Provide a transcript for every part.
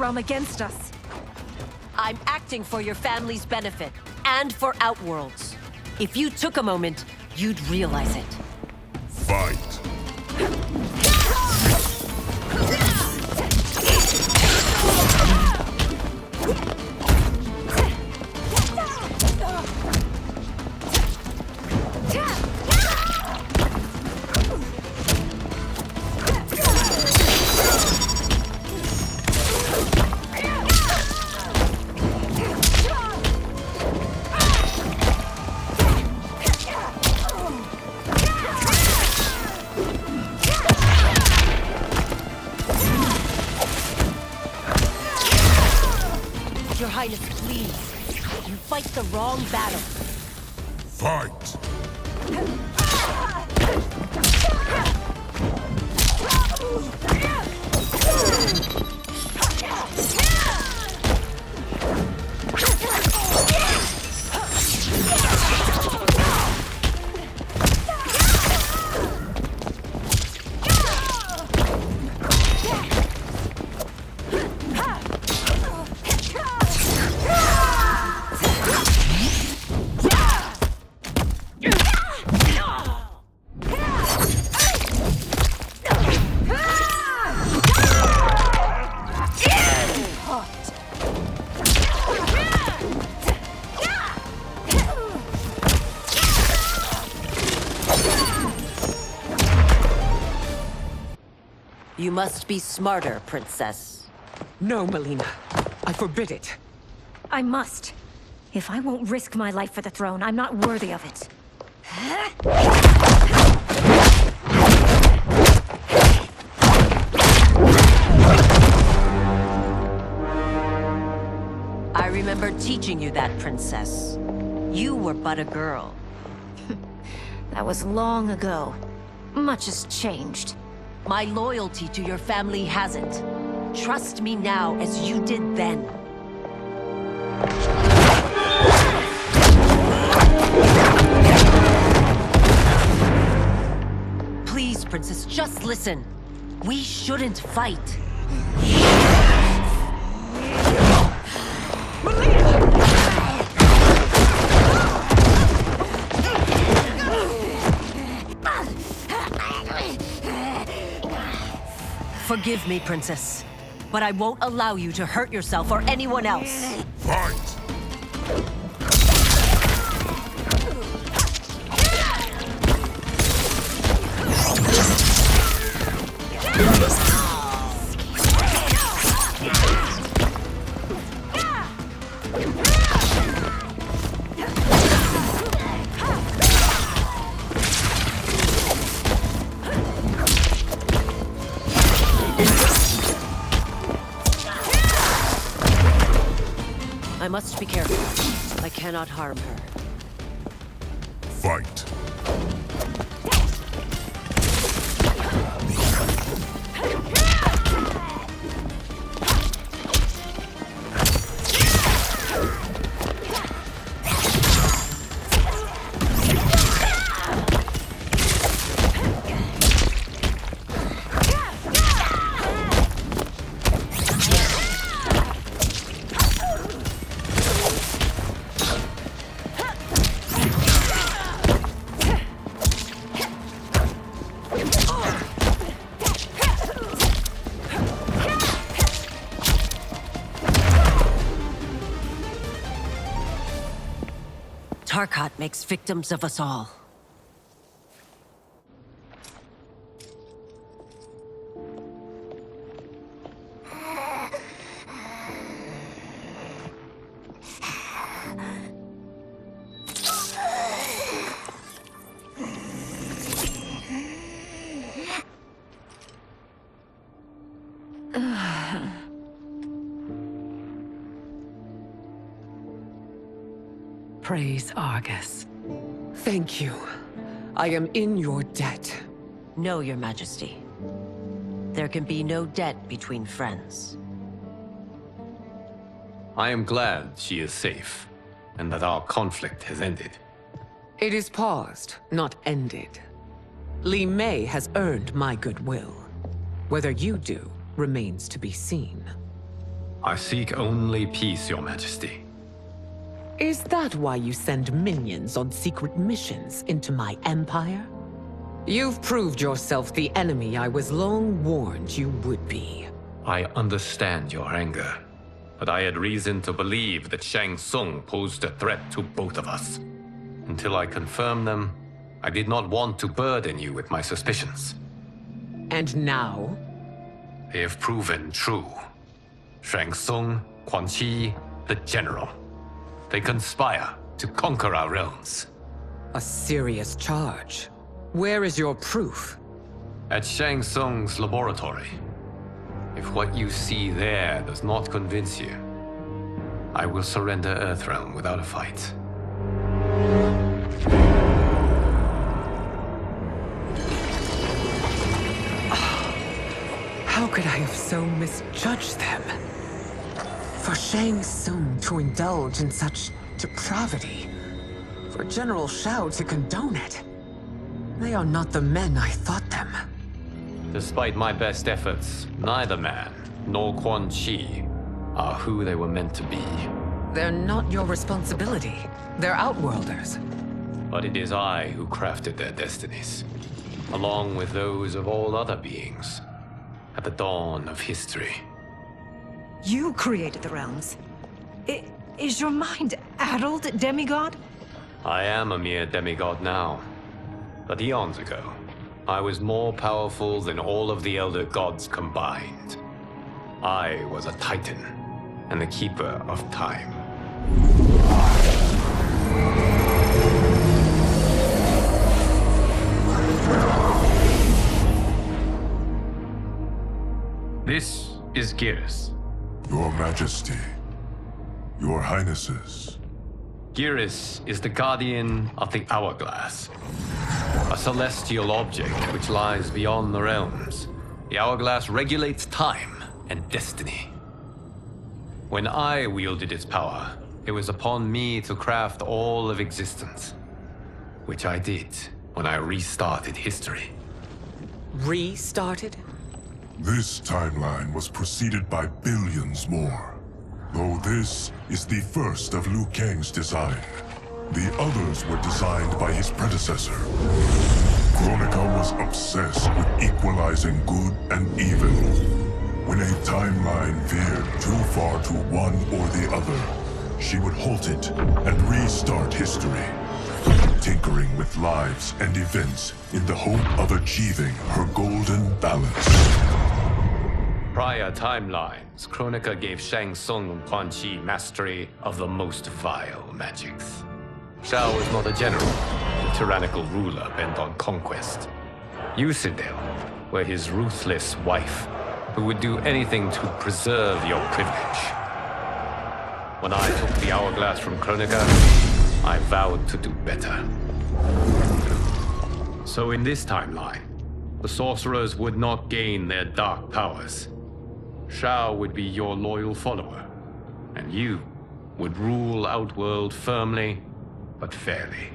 realm against us. I'm acting for your family's benefit, and for Outworld's. If you took a moment, you'd realize it. Fight! Your Highness, please. You fight the wrong battle. Fight! You must be smarter, Princess. No, Melina. I forbid it. I must. If I won't risk my life for the throne, I'm not worthy of it. I remember teaching you that, Princess. You were but a girl. That was long ago. Much has changed. My loyalty to your family hasn't. Trust me now as you did then. Please, Princess, just listen. We shouldn't fight. Forgive me, Princess, but I won't allow you to hurt yourself or anyone else. Fight! I must be careful. I cannot harm her. Fight! Tarkat makes victims of us all. Praise Argus. Thank you. I am in your debt. No, Your Majesty. There can be no debt between friends. I am glad she is safe, and that our conflict has ended. It is paused, not ended. Li Mei has earned my goodwill. Whether you do remains to be seen. I seek only peace, Your Majesty. Is that why you send minions on secret missions into my empire? You've proved yourself the enemy I was long warned you would be. I understand your anger, but I had reason to believe that Shang Tsung posed a threat to both of us. Until I confirmed them, I did not want to burden you with my suspicions. And now? They have proven true. Shang Tsung, Quan Chi, the General. They conspire to conquer our realms. A serious charge. Where is your proof? At Shang Tsung's laboratory. If what you see there does not convince you, I will surrender Earthrealm without a fight. How could I have so misjudged them? For Shang Tsung to indulge in such depravity, for General Shao to condone it, they are not the men I thought them. Despite my best efforts, neither man nor Quan Chi are who they were meant to be. They're not your responsibility. They're Outworlders. But it is I who crafted their destinies, along with those of all other beings, at the dawn of history. You created the realms. Is your mind addled, demigod? I am a mere demigod now, but eons ago, I was more powerful than all of the Elder Gods combined. I was a Titan, and the Keeper of Time. This is Geras. Your Majesty, Your Highnesses. Geras is the guardian of the Hourglass, a celestial object which lies beyond the realms. The Hourglass regulates time and destiny. When I wielded its power, it was upon me to craft all of existence, which I did when I restarted history. Restarted? This timeline was preceded by billions more. Though this is the first of Liu Kang's design, the others were designed by his predecessor. Kronika was obsessed with equalizing good and evil. When a timeline veered too far to one or the other, she would halt it and restart history, tinkering with lives and events in the hope of achieving her golden balance. Prior timelines, Kronika gave Shang Tsung and Quan Chi mastery of the most vile magics. Shao was not a general, a tyrannical ruler bent on conquest. You, Sindel, were his ruthless wife, who would do anything to preserve your privilege. When I took the Hourglass from Kronika, I vowed to do better. So in this timeline, the sorcerers would not gain their dark powers. Shao would be your loyal follower, and you would rule Outworld firmly, but fairly.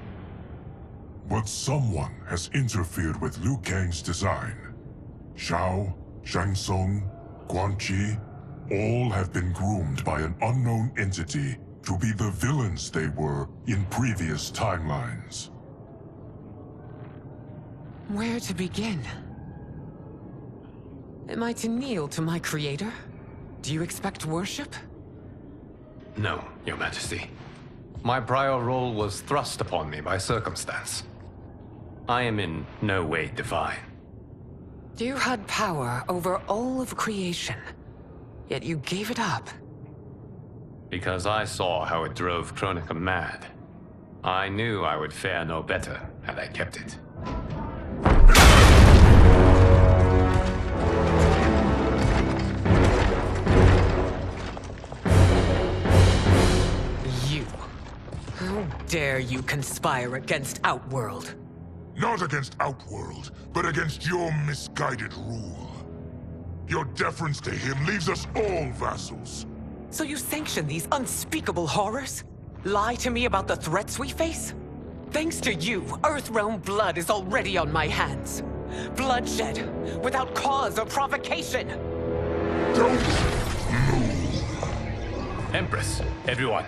But someone has interfered with Liu Kang's design. Shao, Shang Tsung, Quan Chi, all have been groomed by an unknown entity to be the villains they were in previous timelines. Where to begin? Am I to kneel to my creator? Do you expect worship? No, Your Majesty. My prior role was thrust upon me by circumstance. I am in no way divine. You had power over all of creation, yet you gave it up. Because I saw how it drove Kronika mad. I knew I would fare no better had I kept it. How dare you conspire against Outworld? Not against Outworld, but against your misguided rule. Your deference to him leaves us all vassals. So you sanction these unspeakable horrors? Lie to me about the threats we face? Thanks to you, Earthrealm blood is already on my hands. Bloodshed, without cause or provocation. Don't move. Empress, everyone,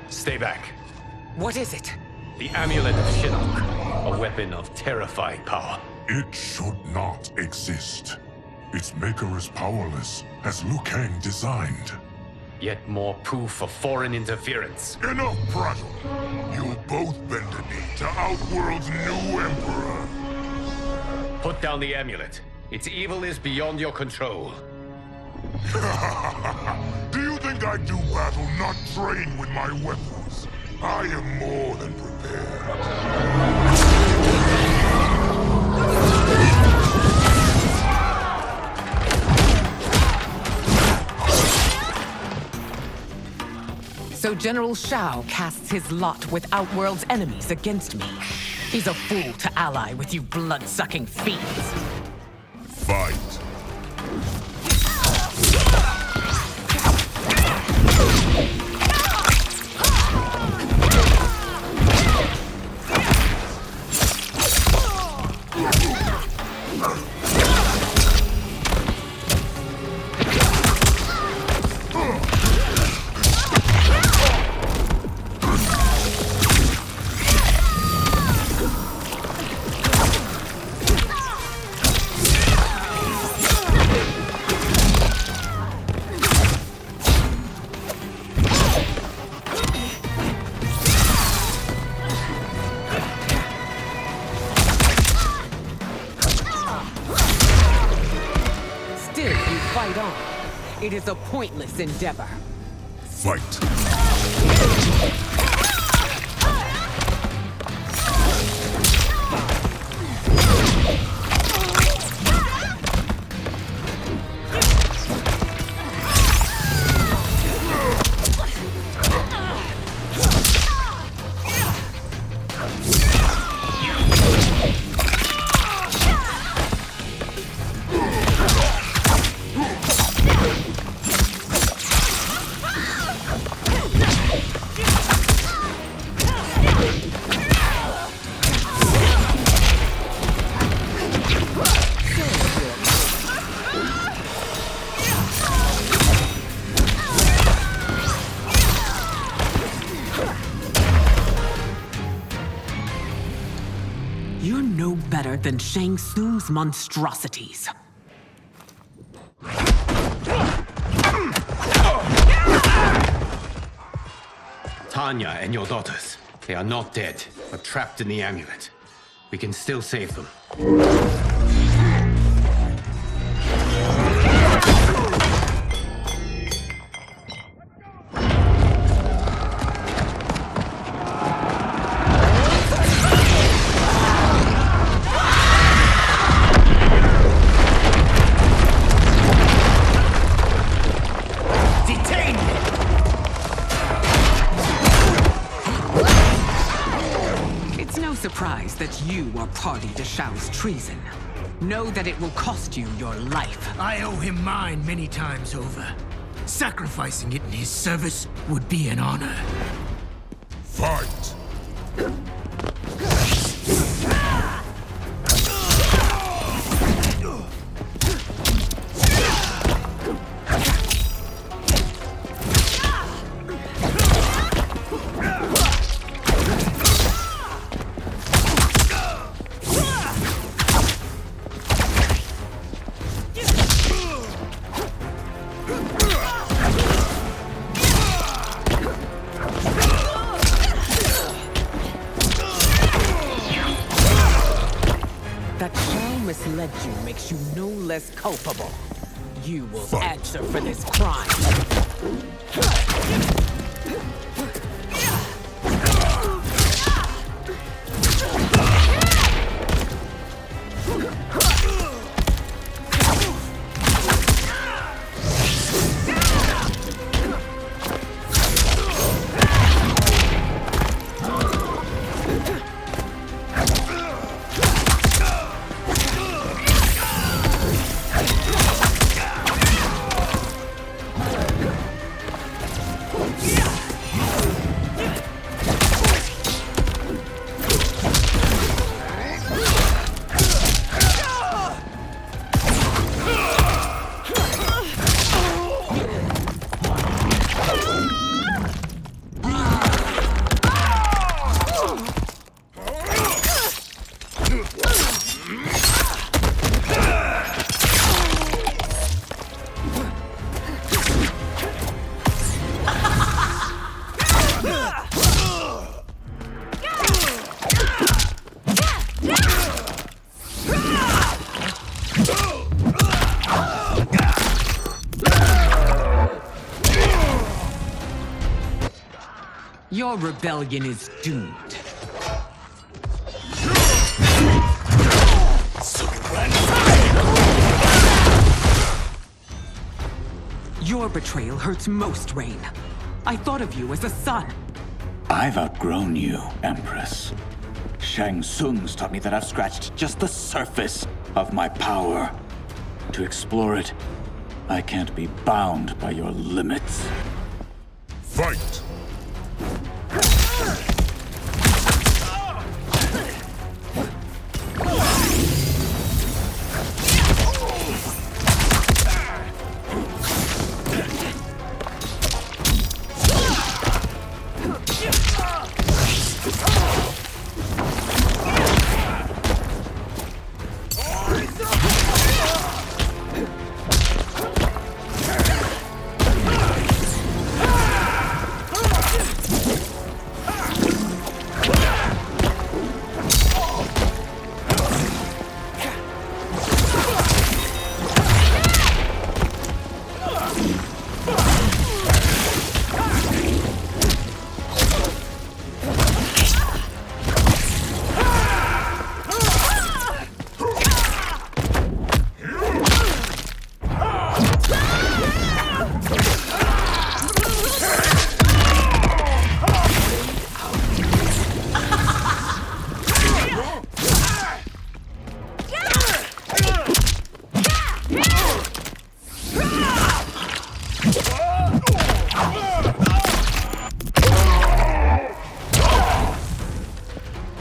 stay back. What is it? The Amulet of Shinnok, a weapon of terrifying power. It should not exist. Its maker is powerless, as Liu Kang designed. Yet more proof of foreign interference. Enough prattle! You'll both bend a knee to Outworld's new Emperor. Put down the amulet. Its evil is beyond your control. Do you think I do battle not trained with my weapons? I am more than prepared. So General Shao casts his lot with Outworld's enemies against me. He's a fool to ally with you blood-sucking fiends. Fight! Fight on. It is a pointless endeavor. Fight! You're no better than Shang Tsung's monstrosities. Tanya and your daughters, they are not dead, but trapped in the amulet. We can still save them. Surprised that you are party to Shao's treason. Know that it will cost you your life. I owe him mine many times over. Sacrificing it in his service would be an honor. Fight! That Shao misled you makes you no less culpable. You will answer for this crime. Your rebellion is doomed. Your betrayal hurts most, Rain. I thought of you as a son. I've outgrown you, Empress. Shang Tsung's taught me that I've scratched just the surface of my power. To explore it, I can't be bound by your limits. Fight!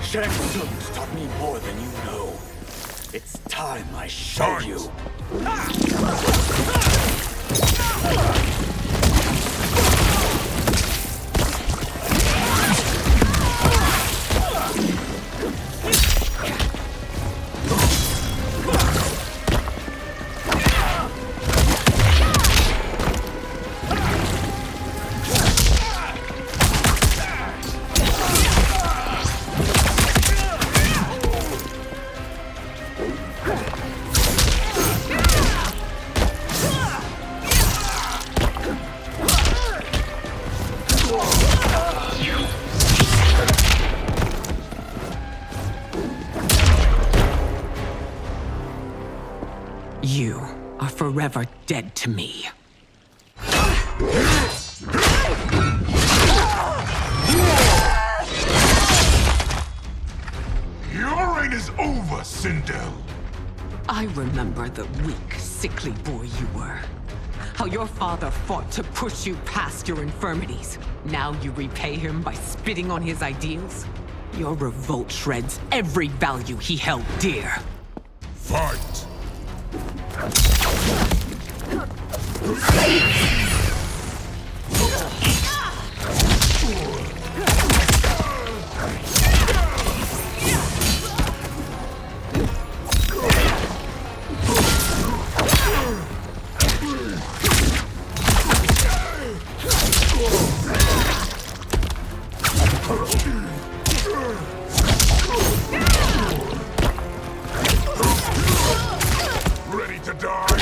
Shang Tsung's taught me more than you know. It's time I show you. You are forever dead to me. Your reign is over, Sindel. I remember the weak, sickly boy you were. How your father fought to push you past your infirmities. Now you repay him by spitting on his ideals? Your revolt shreds every value he held dear. Fight! Ready to die?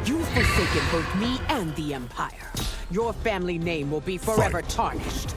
You've forsaken both me and the Empire. Your family name will be forever tarnished.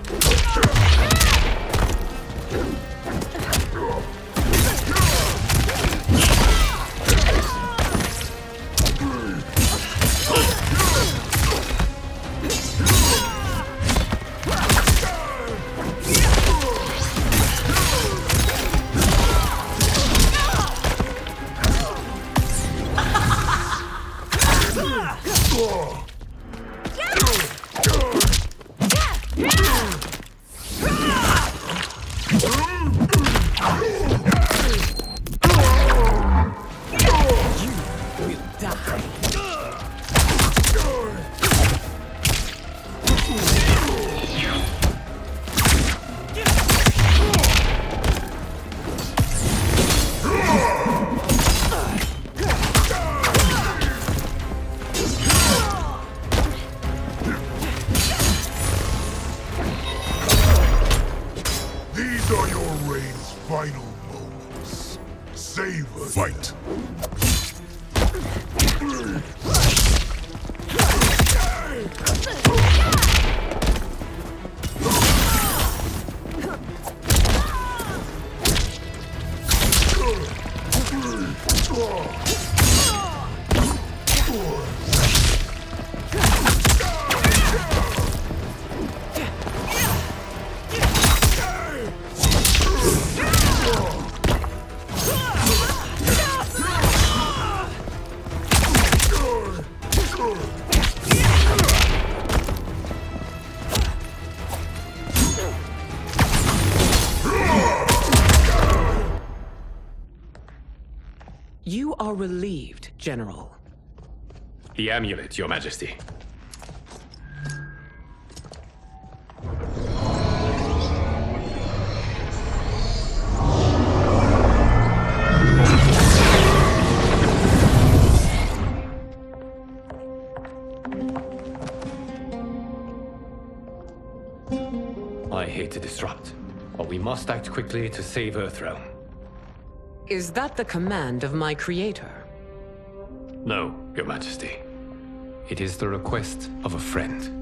These are your reign's final moments. Savor. Fight! You are relieved, General. The amulet, Your Majesty. I hate to disrupt, but we must act quickly to save Earthrealm. Is that the command of my creator? No, Your Majesty. It is the request of a friend.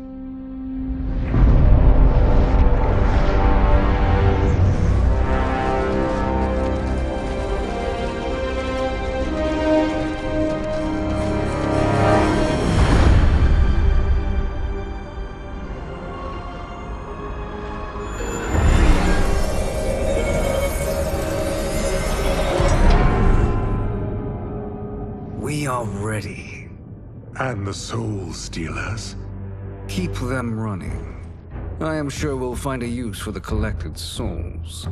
We are ready. And the Soul Stealers? Keep them running. I am sure we'll find a use for the collected souls.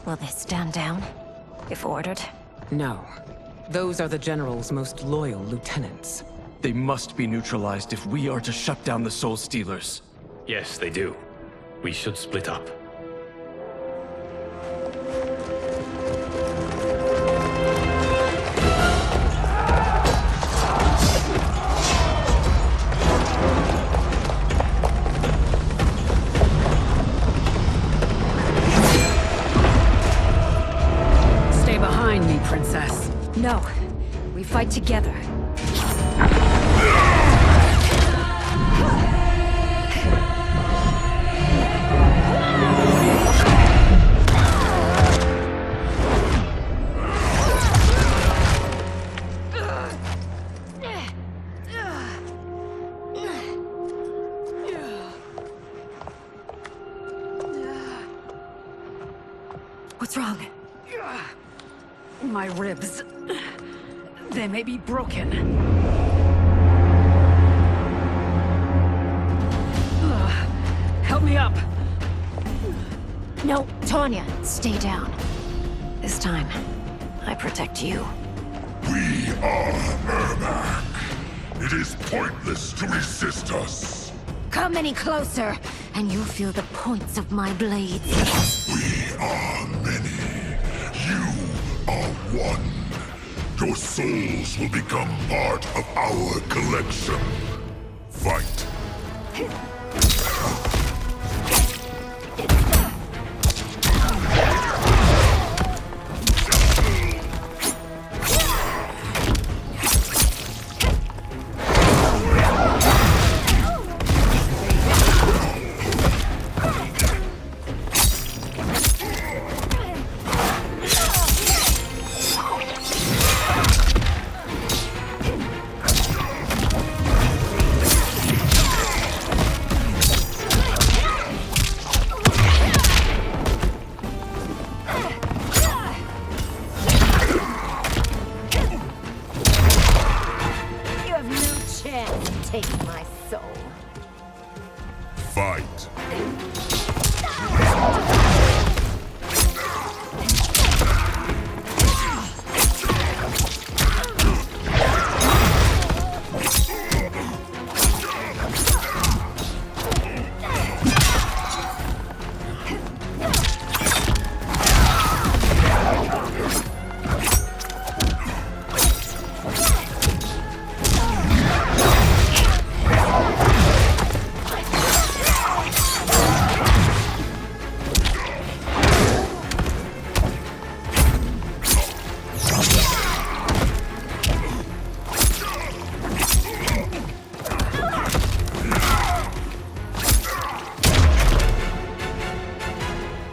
Will they stand down, if ordered? No. Those are the General's most loyal lieutenants. They must be neutralized if we are to shut down the Soul Stealers. Yes, they do. We should split up. Stay behind me, Princess. No. We fight together. What's wrong? My ribs. They may be broken. Help me up. No, Tanya, stay down. This time, I protect you. We are Ermac. It is pointless to resist us. Come any closer, and you'll feel the points of my blades. We are many. You are one. Your souls will become part of our collection. Fight.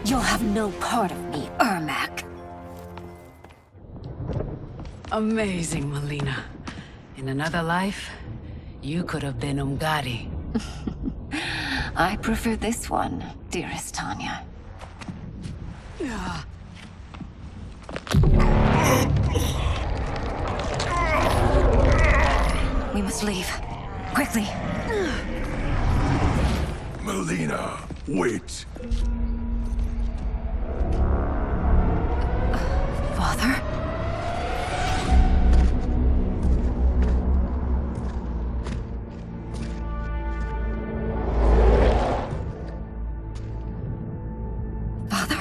You'll have no part of me, Ermac. Amazing, Melina. In another life, you could have been Umgadi. I prefer this one, dearest Tanya. We must leave. Quickly. Melina, wait. Father? Father?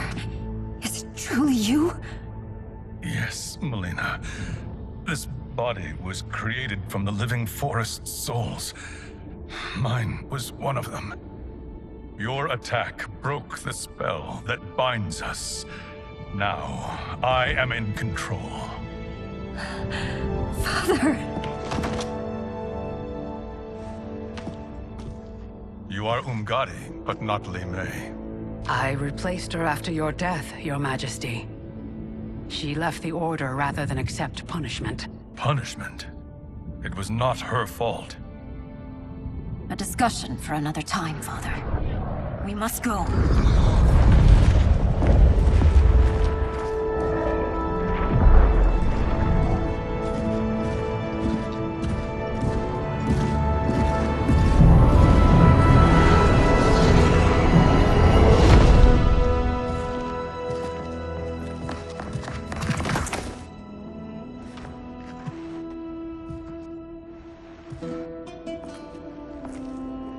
Is it truly you? Yes, Melina. This body was created from the living forest's souls. Mine was one of them. Your attack broke the spell that binds us. Now, I am in control. Father! You are Umgadi, but not Li Mei. I replaced her after your death, Your Majesty. She left the Order rather than accept punishment. Punishment? It was not her fault. A discussion for another time, Father. We must go.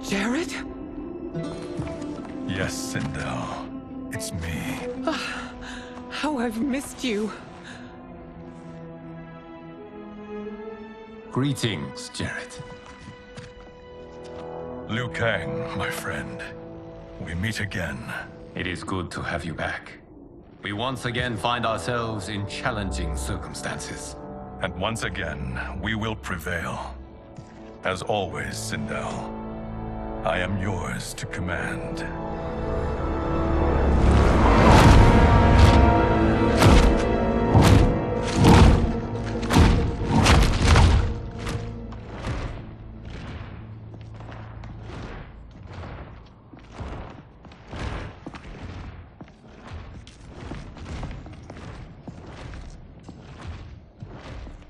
Jared? Yes, Sindel. It's me. How I've missed you. Greetings, Jared. Liu Kang, my friend. We meet again. It is good to have you back. We once again find ourselves in challenging circumstances. And once again, we will prevail. As always, Sindel, I am yours to command.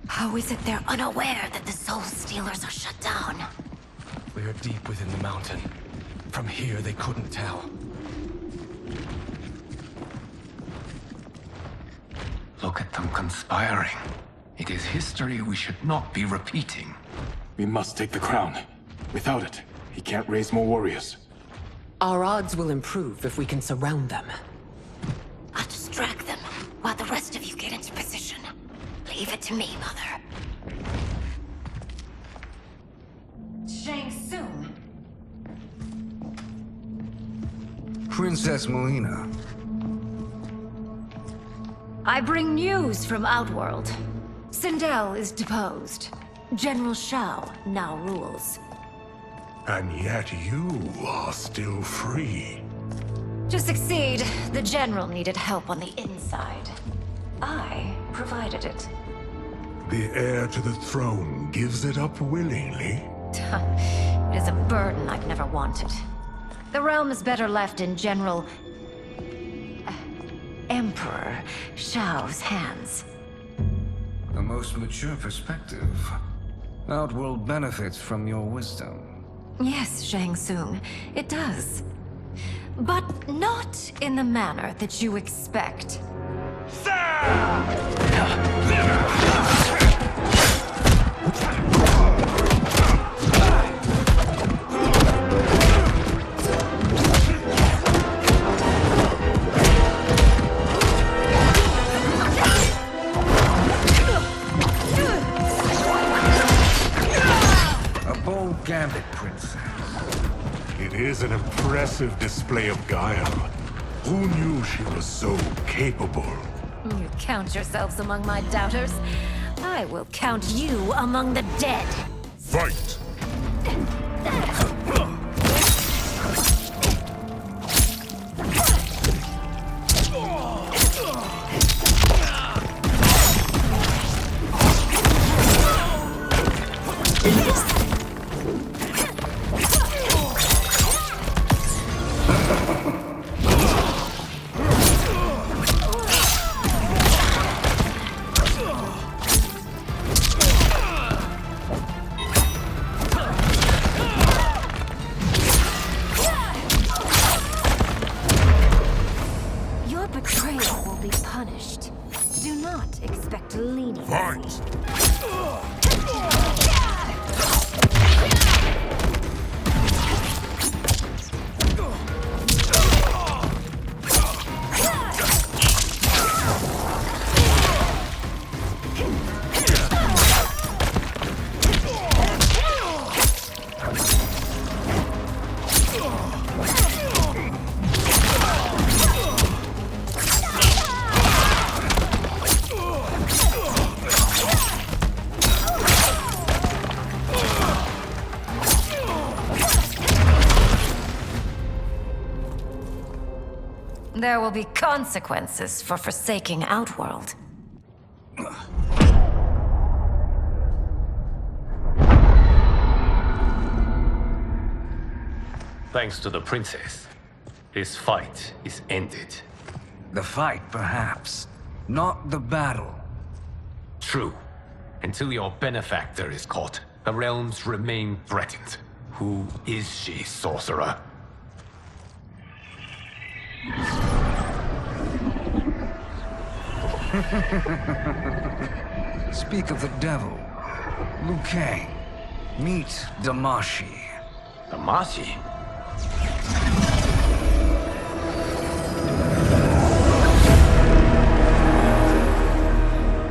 How is it they're unaware that the Soul Stealers are shut down? We are deep within the mountain. From here, they couldn't tell. Look at them conspiring. It is history we should not be repeating. We must take the crown. Without it, he can't raise more warriors. Our odds will improve if we can surround them. I'll distract them while the rest of you get into position. Leave it to me, Mother. Shang Tsung. Princess Melina. I bring news from Outworld. Sindel is deposed. General Shao now rules. And yet you are still free. To succeed, the General needed help on the inside. I provided it. The heir to the throne gives it up willingly. It is a burden I've never wanted. The realm is better left in General... Emperor Shao's hands. A most mature perspective. Outworld benefits from your wisdom. Yes, Shang Tsung, it does. But not in the manner that you expect. A bold gambit, Princess. It is an impressive display of guile. Who knew she was so capable? You count yourselves among my doubters. I will count you among the dead. Fight! punished. Do not expect leniency. Fight! There will be consequences for forsaking Outworld. Thanks to the princess, this fight is ended. The fight, perhaps. Not the battle. True. Until your benefactor is caught, the realms remain threatened. Who is she, sorcerer? Speak of the devil. Liu Kang. Meet Damashi. Damashi?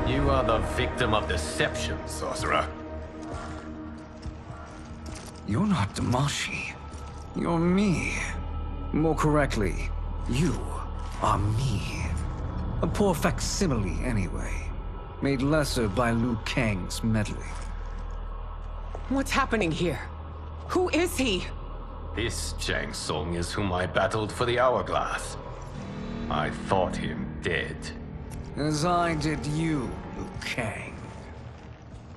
You are the victim of deception, sorcerer. You're not Damashi. You're me. More correctly, you are me. A poor facsimile, anyway. Made lesser by Liu Kang's meddling. What's happening here? Who is he? This Shang Tsung is whom I battled for the Hourglass. I thought him dead. As I did you, Liu Kang.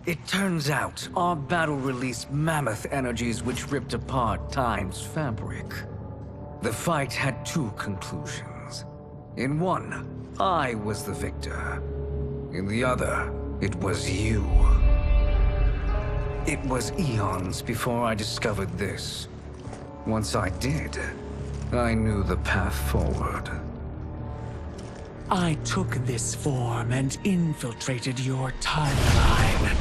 It turns out our battle released mammoth energies which ripped apart time's fabric. The fight had two conclusions. In one, I was the victor. In the other, it was you. It was eons before I discovered this. Once I did, I knew the path forward. I took this form and infiltrated your timeline.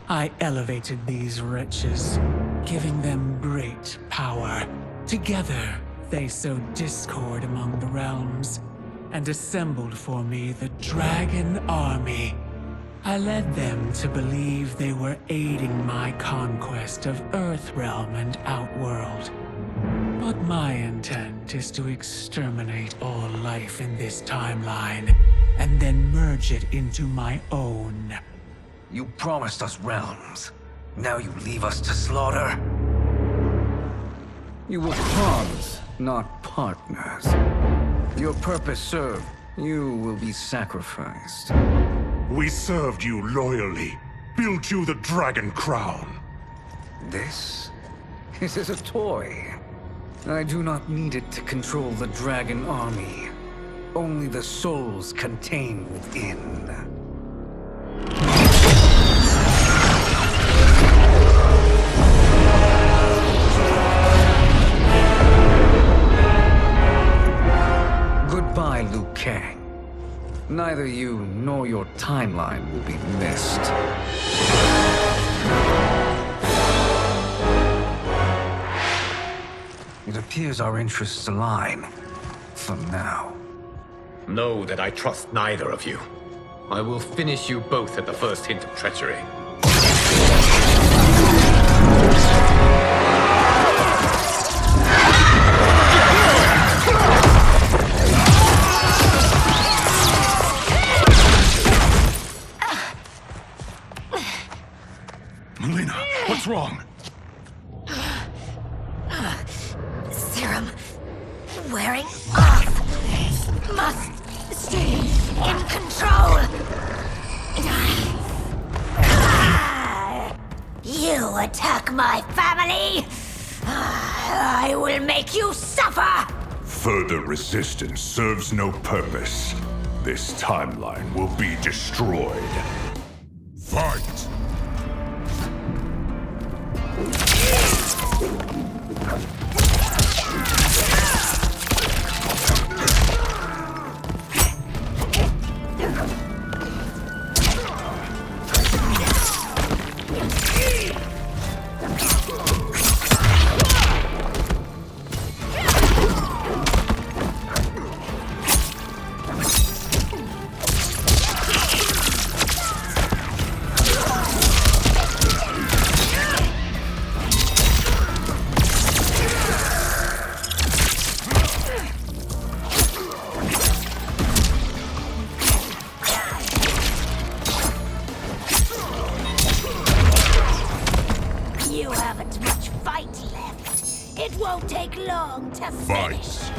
I elevated these wretches, giving them great power. Together, they sowed discord among the realms, and assembled for me the Dragon Army. I led them to believe they were aiding my conquest of Earthrealm and Outworld. But my intent is to exterminate all life in this timeline, and then merge it into my own. You promised us realms. Now you leave us to slaughter? You were pawns, not partners. Your purpose served, you will be sacrificed. We served you loyally, built you the Dragon Crown. This is a toy. I do not need it to control the Dragon Army. Only the souls contained within. Goodbye, Liu Kang. Neither you nor your timeline will be missed. It appears our interests align. For now. Know that I trust neither of you. I will finish you both at the first hint of treachery. Melina, what's wrong? Serum wearing off. Must stay in control. You attack my family. I will make you suffer. Further resistance serves no purpose. This timeline will be destroyed. Fight! to Fight. finish.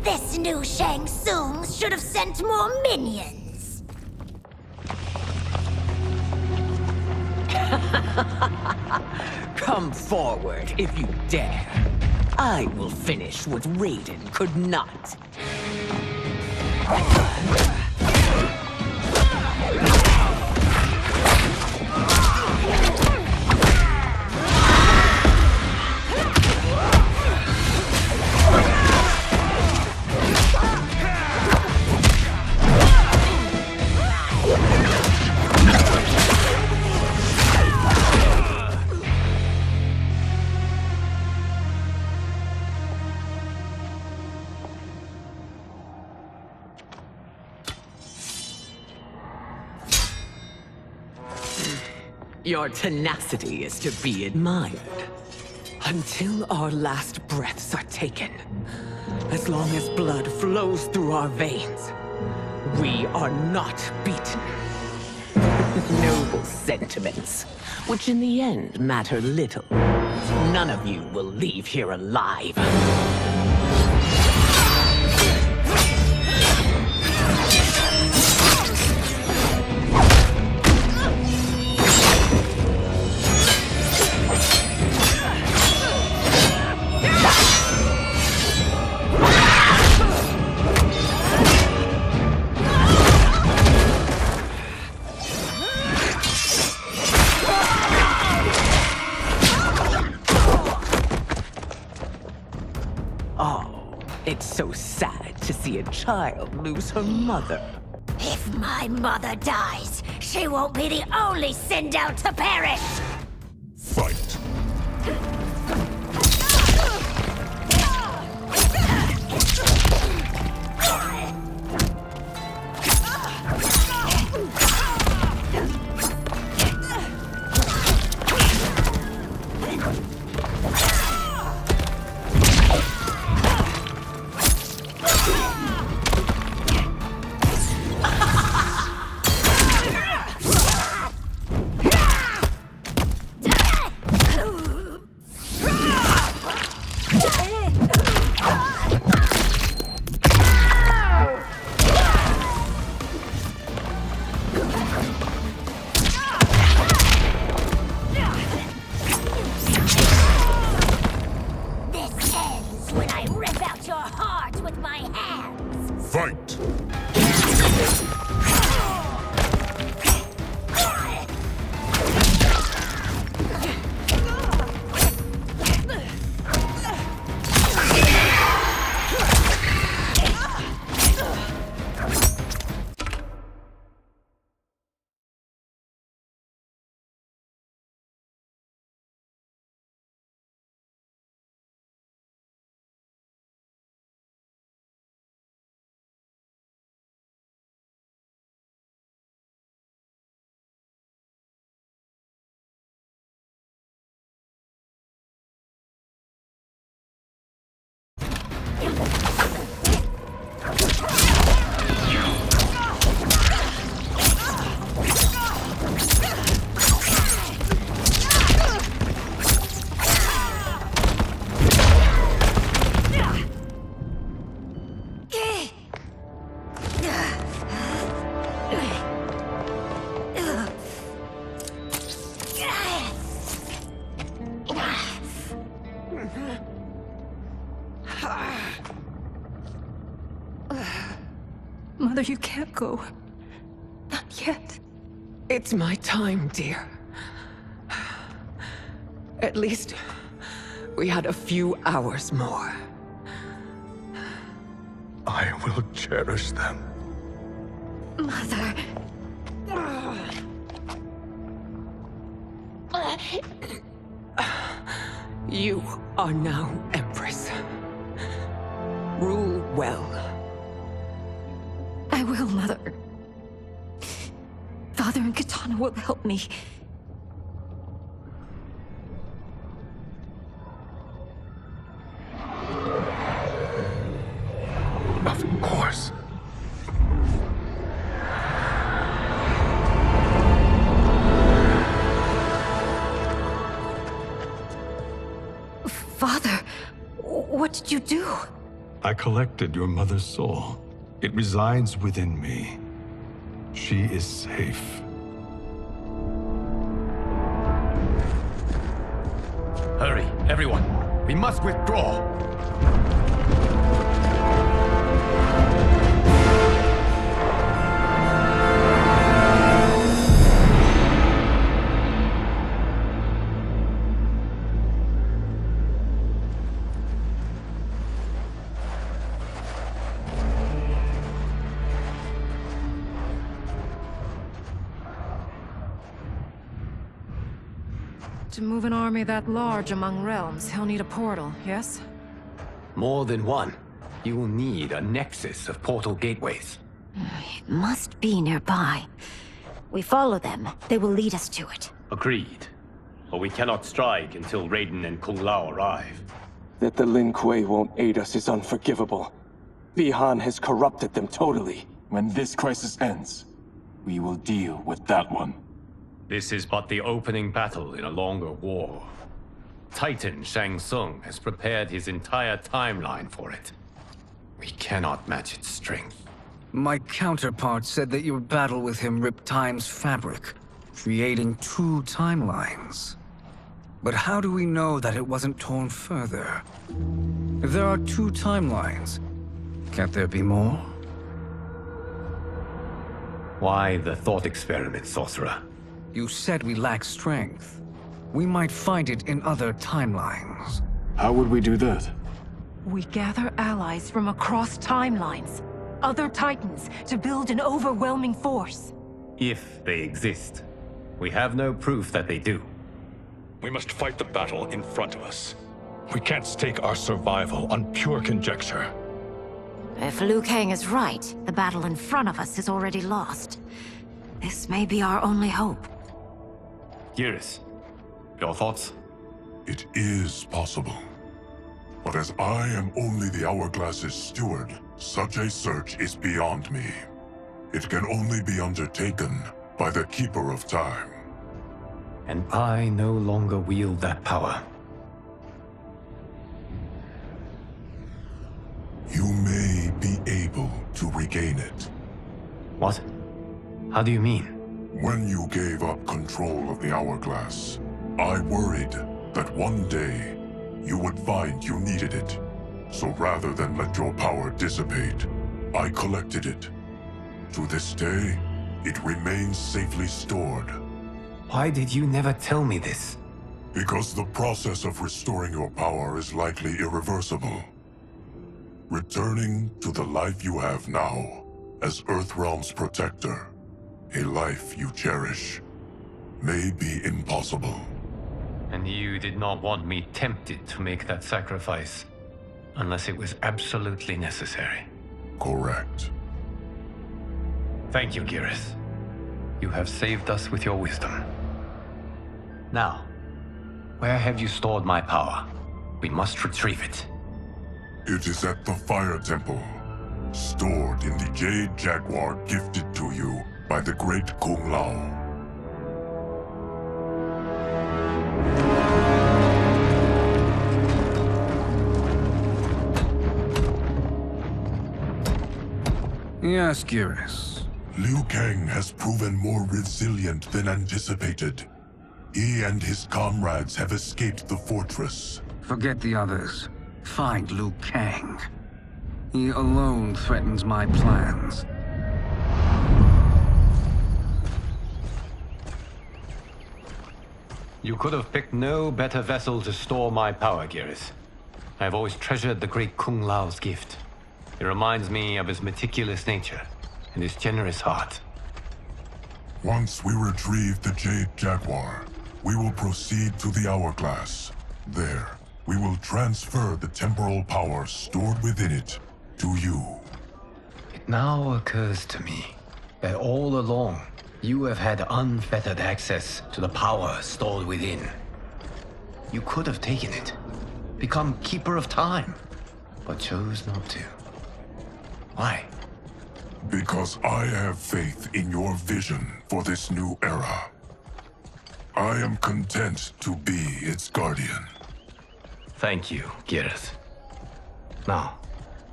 This new Shang Tsung should have sent more minions. Come forward if you dare. I will finish what Raiden could not. Your tenacity is to be admired. Until our last breaths are taken, as long as blood flows through our veins, we are not beaten. Noble sentiments, which in the end matter little. None of you will leave here alive. Oh, it's so sad to see a child lose her mother. If my mother dies, she won't be the only Sindel to perish! Fight. Mother, you can't go. Not yet. It's my time, dear. At least we had a few hours more. I will cherish them. Mother. You are now Empress. Rule well. I will, Mother. Father and Katana will help me. Of course. Father, what did you do? I collected your mother's soul. It resides within me. She is safe. Hurry, everyone. We must withdraw. To move an army that large among realms, he'll need a portal, yes? More than one. You will need a nexus of portal gateways. It must be nearby. We follow them, they will lead us to it. Agreed. But we cannot strike until Raiden and Kung Lao arrive. That the Lin Kuei won't aid us is unforgivable. Bihan has corrupted them totally. When this crisis ends, we will deal with that one. This is but the opening battle in a longer war. Titan Shang Tsung has prepared his entire timeline for it. We cannot match its strength. My counterpart said that your battle with him ripped time's fabric, creating two timelines. But how do we know that it wasn't torn further? If there are two timelines, can't there be more? Why the thought experiment, Sorcerer? You said we lack strength. We might find it in other timelines. How would we do that? We gather allies from across timelines, other Titans, to build an overwhelming force. If they exist. We have no proof that they do. We must fight the battle in front of us. We can't stake our survival on pure conjecture. If Liu Kang is right, the battle in front of us is already lost. This may be our only hope. Geras, your thoughts? It is possible. But as I am only the Hourglass's steward, such a search is beyond me. It can only be undertaken by the Keeper of Time. And I no longer wield that power. You may be able to regain it. What? How do you mean? When you gave up control of the Hourglass, I worried that one day you would find you needed it. So rather than let your power dissipate, I collected it. To this day, it remains safely stored. Why did you never tell me this? Because the process of restoring your power is likely irreversible. Returning to the life you have now, as Earthrealm's protector, a life you cherish, may be impossible. And you did not want me tempted to make that sacrifice, unless it was absolutely necessary. Correct. Thank you, Geras. You have saved us with your wisdom. Now, where have you stored my power? We must retrieve it. It is at the Fire Temple, stored in the Jade Jaguar gifted to you by the great Kung Lao. Yes, Geras. Liu Kang has proven more resilient than anticipated. He and his comrades have escaped the fortress. Forget the others. Find Liu Kang. He alone threatens my plans. You could have picked no better vessel to store my power, Gareth. I have always treasured the great Kung Lao's gift. It reminds me of his meticulous nature and his generous heart. Once we retrieve the Jade Jaguar, we will proceed to the Hourglass. There, we will transfer the temporal power stored within it to you. It now occurs to me that all along, you have had unfettered access to the power stored within. You could have taken it, become Keeper of Time, but chose not to. Why? Because I have faith in your vision for this new era. I am content to be its guardian. Thank you, Gareth. Now,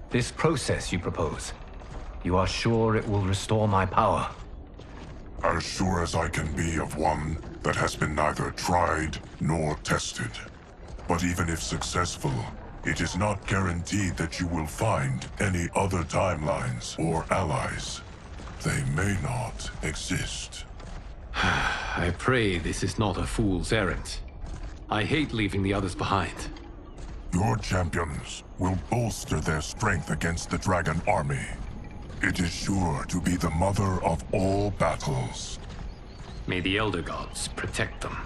this process you propose, you are sure it will restore my power? As sure as I can be of one that has been neither tried nor tested. But even if successful, it is not guaranteed that you will find any other timelines or allies. They may not exist. I pray this is not a fool's errand. I hate leaving the others behind. Your champions will bolster their strength against the Dragon Army. It is sure to be the mother of all battles. May the Elder Gods protect them.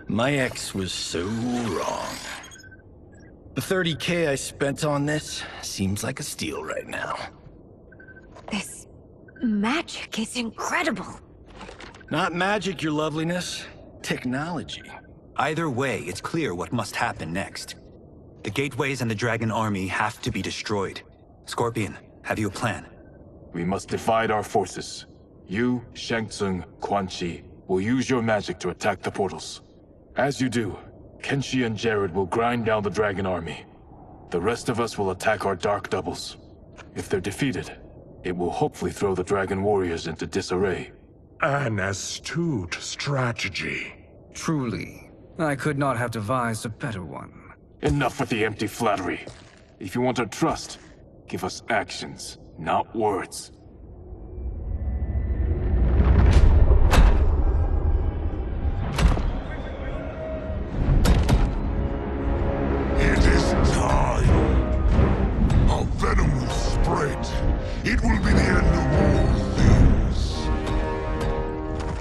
My ex was so wrong. The 30K I spent on this seems like a steal right now. This magic is incredible. Not magic, your loveliness. Technology. Either way, it's clear what must happen next. The gateways and the Dragon Army have to be destroyed. Scorpion, have you a plan? We must divide our forces. You, Shang Tsung, Quan Chi, will use your magic to attack the portals. As you do, Kenshi and Jared will grind down the Dragon Army. The rest of us will attack our Dark Doubles. If they're defeated, it will hopefully throw the Dragon Warriors into disarray. An astute strategy. Truly, I could not have devised a better one. Enough with the empty flattery. If you want our trust, give us actions, not words. It is time. Our venom will spread. It will be the end of all things.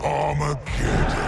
Armageddon.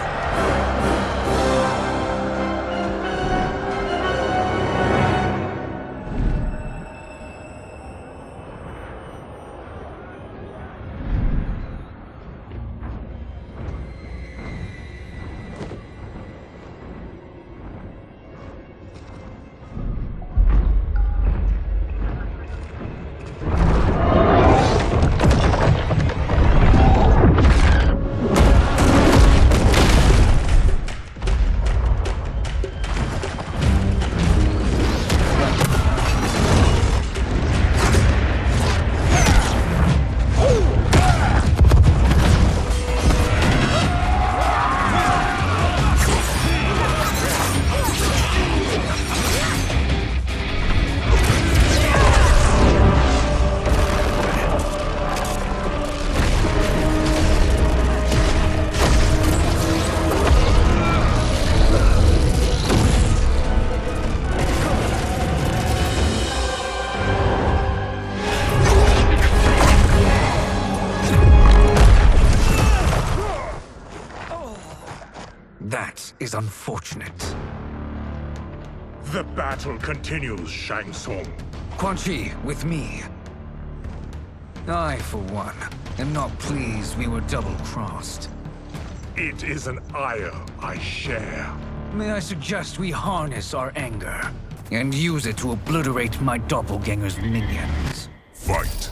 is unfortunate. The battle continues, Shang Tsung. Quan Chi, with me. I, for one, am not pleased we were double-crossed. It is an ire I share. May I suggest we harness our anger and use it to obliterate my doppelganger's minions? Fight!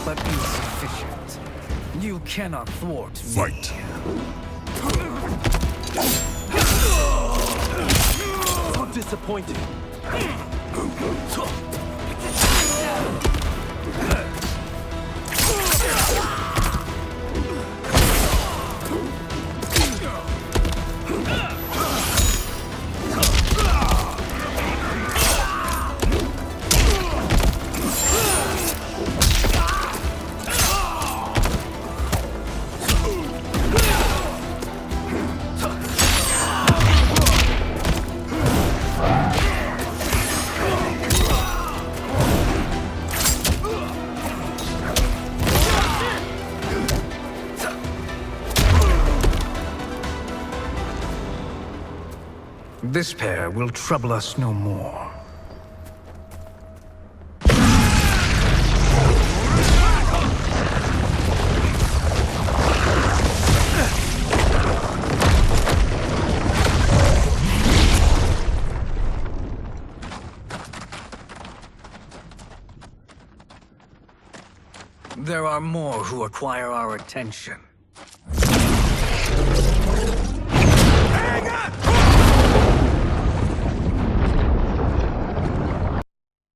But insufficient. You cannot thwart me. Fight! So disappointed. This pair will trouble us no more. There are more who require our attention.